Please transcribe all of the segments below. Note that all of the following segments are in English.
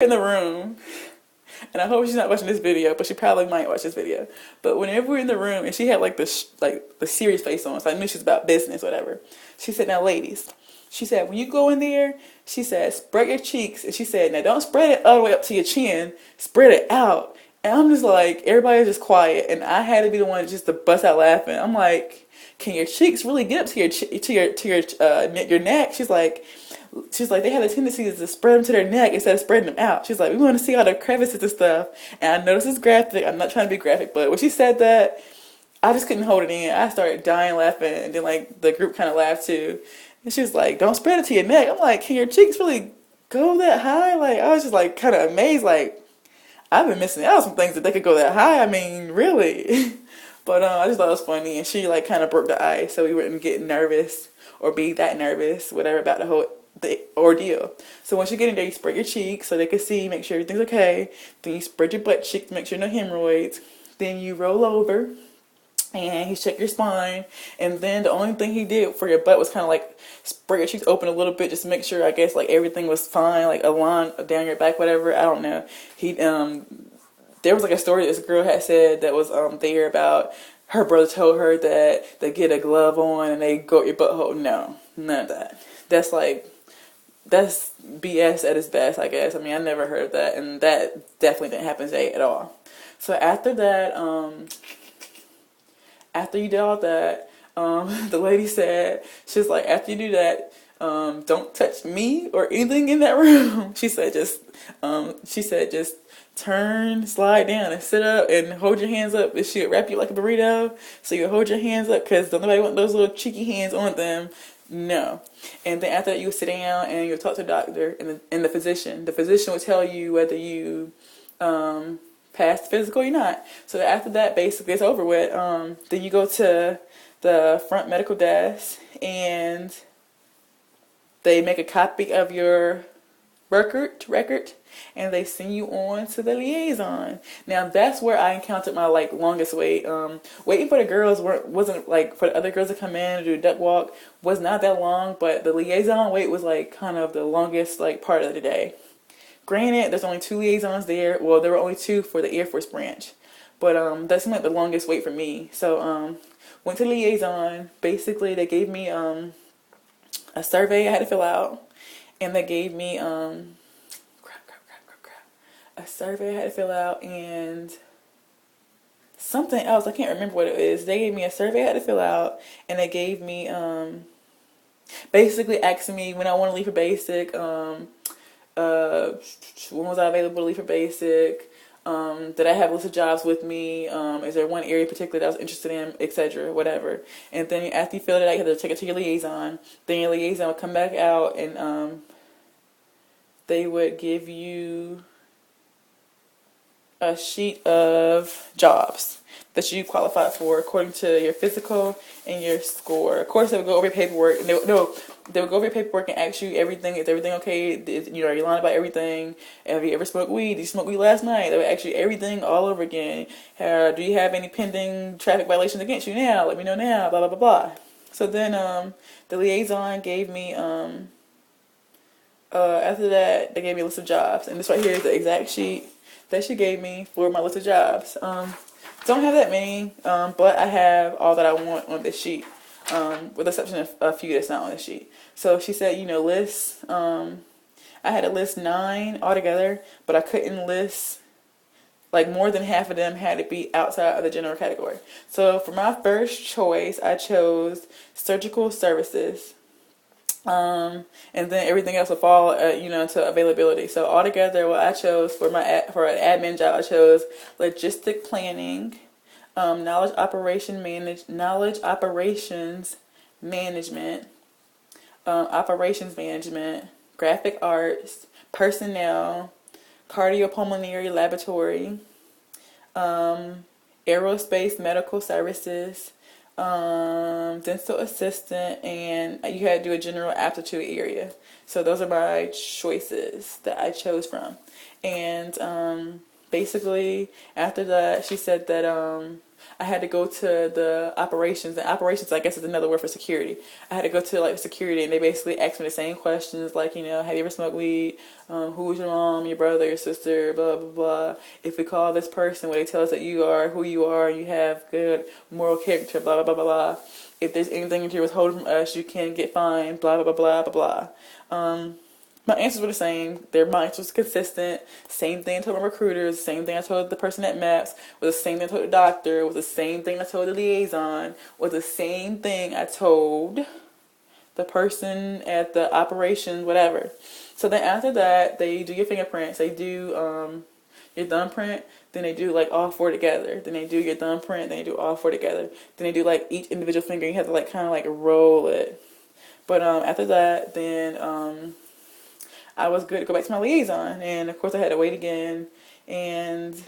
in the room, and I hope she's not watching this video, but she probably might watch this video. But whenever we're in the room, and she had like the serious face on, so I knew she was about business, whatever. She said, "Now, ladies," she said, "when you go in there," she said, "spread your cheeks," and she said, "Now don't spread it all the way up to your chin, spread it out." And I'm just like, everybody's just quiet, and I had to be the one just to bust out laughing. I'm like, "Can your cheeks really get up to your neck?" She's like, they have a tendency to spread them to their neck instead of spreading them out. She's like, we want to see all the crevices and stuff. And I know this is graphic. I'm not trying to be graphic, but when she said that, I just couldn't hold it in. I started dying laughing, and then like the group kind of laughed too. And she was like, "Don't spread it to your neck." I'm like, "Can your cheeks really go that high?" Like I was just like kind of amazed. Like I've been missing out on some things that they could go that high. I mean, really. But I just thought it was funny, and she like kind of broke the ice, so we wouldn't get nervous or be that nervous, whatever, about the ordeal. So once you get in there, you spread your cheeks so they can see, make sure everything's okay. Then you spread your butt cheeks to make sure no hemorrhoids. Then you roll over and he checked your spine. And then the only thing he did for your butt was kind of like spread your cheeks open a little bit just to make sure, I guess, like everything was fine, like a line down your back, whatever. I don't know. There was like a story this girl had said that was there about her brother told her that they get a glove on and they go at your butthole. No, none of that. That's BS at its best, I guess. I mean, I never heard of that, and that definitely didn't happen today at all. So after that, after you did all that, the lady said, she's like, after you do that, don't touch me or anything in that room. She said just turn, slide down, and sit up and hold your hands up. And she would wrap you like a burrito, so you hold your hands up because nobody want those little cheeky hands on them. No. And then after that, you would sit down and you would talk to the doctor and the physician. The physician would tell you whether you passed the physical or not. So after that, basically, it's over with. Then you go to the front medical desk and they make a copy of your record, and they send you on to the liaison. Now that's where I encountered my like longest wait. Waiting for the girls wasn't like for the other girls to come in and do a duck walk was not that long, but the liaison wait was like kind of the longest like part of the day. Granted, there's only 2 liaisons there. Well, there were only 2 for the Air Force branch, but that seemed like the longest wait for me. So went to the liaison. Basically, they gave me a survey I had to fill out. And they gave me a survey I had to fill out and something else. I can't remember what it is. They gave me a survey I had to fill out, and they gave me basically asking me when I want to leave for basic, when was I available to leave for basic, did I have a list of jobs with me, is there one area in particular that I was interested in, etc., whatever. And then after you filled it out, you had to take it to your liaison. Then your liaison would come back out and they would give you a sheet of jobs that you qualify for according to your physical and your score. Of course, they would go over your paperwork, and they would go over your paperwork and ask you everything. Is everything okay? Are you lying about everything? Have you ever smoked weed? Did you smoke weed last night? They would ask you everything all over again. Do you have any pending traffic violations against you now? Let me know now. Blah blah blah blah. So then the liaison gave me after that, they gave me a list of jobs, and this right here is the exact sheet that she gave me for my list of jobs. Don't have that many, but I have all that I want on this sheet, with the exception of a few that's not on this sheet. So she said, list. I had to list 9 altogether, but I couldn't list, like, more than half of them had to be outside of the general category. So for my first choice, I chose surgical services. And then everything else will fall, to availability. So altogether, what I chose for an admin job, I chose logistic planning, knowledge operations management, operations management, graphic arts, personnel, cardiopulmonary laboratory, aerospace medical services, dental assistant, and you had to do a general aptitude area. So those are my choices that I chose from. And basically, after that, she said that I had to go to the operations. And operations, I guess, is another word for security. I had to go to like security, and they basically asked me the same questions, like, you know, have you ever smoked weed? Who was your mom, your brother, your sister, blah, blah, blah. If we call this person, will they tell us that you are who you are, and you have good moral character, blah, blah, blah, blah, blah. If there's anything that you're withholding from us, you can get fined, blah, blah, blah, blah, blah, blah. My answers were the same. My answers was consistent. Same thing I told my recruiters. Same thing I told the person at MEPS. Was the same thing I told the doctor. Was the same thing I told the liaison. Was the same thing I told the person at the operation, whatever. So then after that, they do your fingerprints. They do your thumbprint. Then they do like all four together. Then they do your thumbprint. Then they do all four together. Then they do like each individual finger. You have to like kind of like roll it. But after that, then I was good to go back to my liaison, and of course I had to wait again. And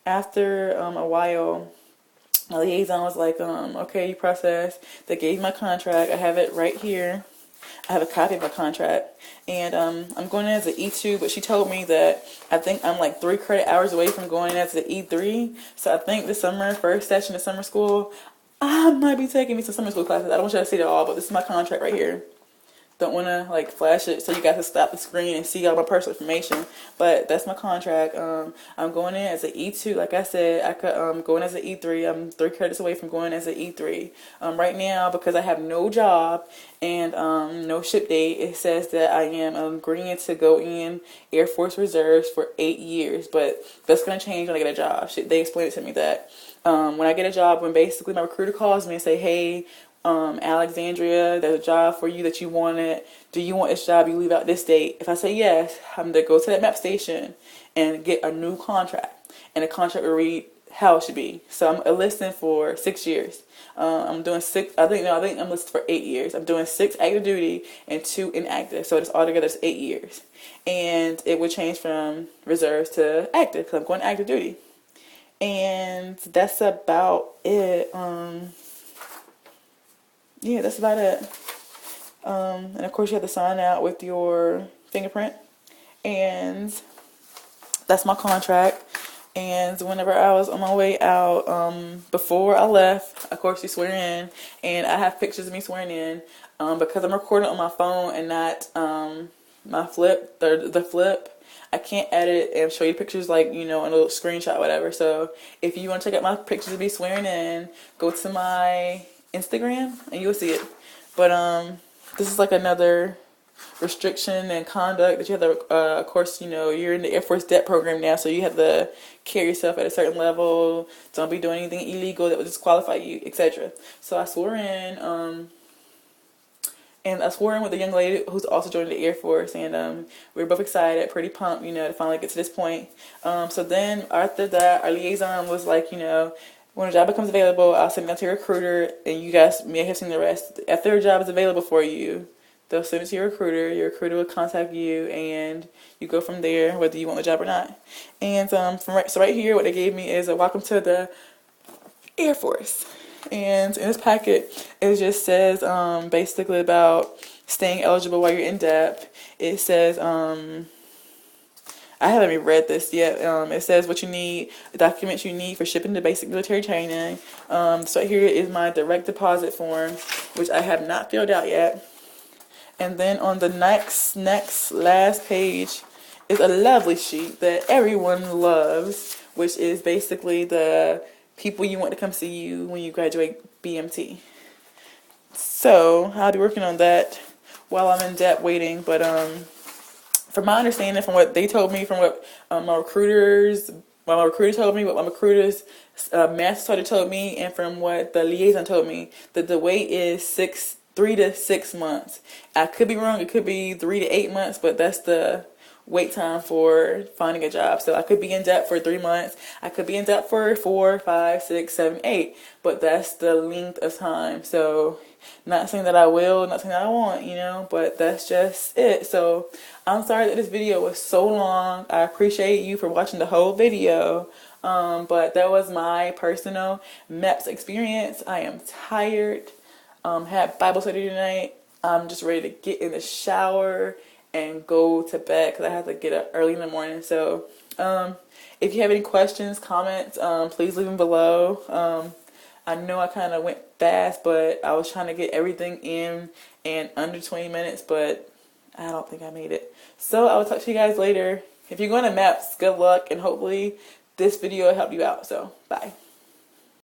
after a while, my liaison was like, okay, you processed. They gave me my contract. I have it right here. I have a copy of my contract, and I'm going in as an E2, but she told me that I think I'm like 3 credit hours away from going in as an E3. So I think this summer, first session of summer school, I might be taking me some summer school classes. I don't want you to see it all, but this is my contract right here. Don't want to like flash it so you guys can stop the screen and see all my personal information, but that's my contract. I'm going in as an E2. Like I said, I could go in as an E3. I'm 3 credits away from going as an E3. Right now, because I have no job and no ship date, it says that I am agreeing to go in Air Force Reserves for 8 years, but that's going to change when I get a job. They explained it to me that when I get a job, when basically my recruiter calls me and say, hey, Alexandria, there's a job for you that you wanted. Do you want this job? You leave out this date. If I say yes, I'm going to go to that map station and get a new contract. And the contract will read how it should be. So I'm enlisting for 6 years. I'm doing 6, I think I'm listed for 8 years. I'm doing 6 active duty and 2 inactive. So it's altogether it's 8 years. And it would change from reserves to active because I'm going active duty. And that's about it. Yeah, that's about it. And of course you have to sign out with your fingerprint. And that's my contract. And whenever I was on my way out, before I left, of course you swear in. And I have pictures of me swearing in. Because I'm recording on my phone and not my flip, the flip. I can't edit and show you pictures like, you know, in a little screenshot, whatever. So if you want to check out my pictures of me swearing in, go to my Instagram and you'll see it. But this is like another restriction and conduct that you have to of course, you know, you're in the Air Force debt program now, so you have to carry yourself at a certain level. Don't be doing anything illegal that would disqualify you, etc. So I swore in and I swore in with a young lady who's also joining the Air Force, and we were both excited, pretty pumped, you know, to finally get to this point. So then after that, our liaison was like, you know, when a job becomes available, I'll send it out to your recruiter, and you guys may have seen the rest. After a job is available for you, they'll send it to your recruiter will contact you, and you go from there, whether you want the job or not. And so right here, what they gave me is a welcome to the Air Force. And in this packet, it just says basically about staying eligible while you're in depth. It says, I haven't even read this yet. It says what you need, the documents you need for shipping to basic military training. So here is my direct deposit form, which I have not filled out yet. And then on the last page is a lovely sheet that everyone loves, which is basically the people you want to come see you when you graduate BMT. So I'll be working on that while I'm in depth waiting. But from my understanding, from what they told me, from what my recruiters told me, what my recruiters master sergeant told me, and from what the liaison told me, that the wait is 3 to 6 months. I could be wrong. It could be 3 to 8 months, but that's the wait time for finding a job. So I could be in debt for 3 months. I could be in debt for 4, 5, 6, 7, 8. But that's the length of time. So not saying that I will, not saying that I want, you know, but that's just it. So I'm sorry that this video was so long. I appreciate you for watching the whole video. But that was my personal MEPS experience. I am tired. Had Bible study tonight. I'm just ready to get in the shower and go to bed because I have to get up early in the morning. So if you have any questions, comments, please leave them below. I know I kind of went fast, but I was trying to get everything in under 20 minutes, but I don't think I made it. So I will talk to you guys later. If you're going to MEPS, good luck, and hopefully this video will help you out. So bye.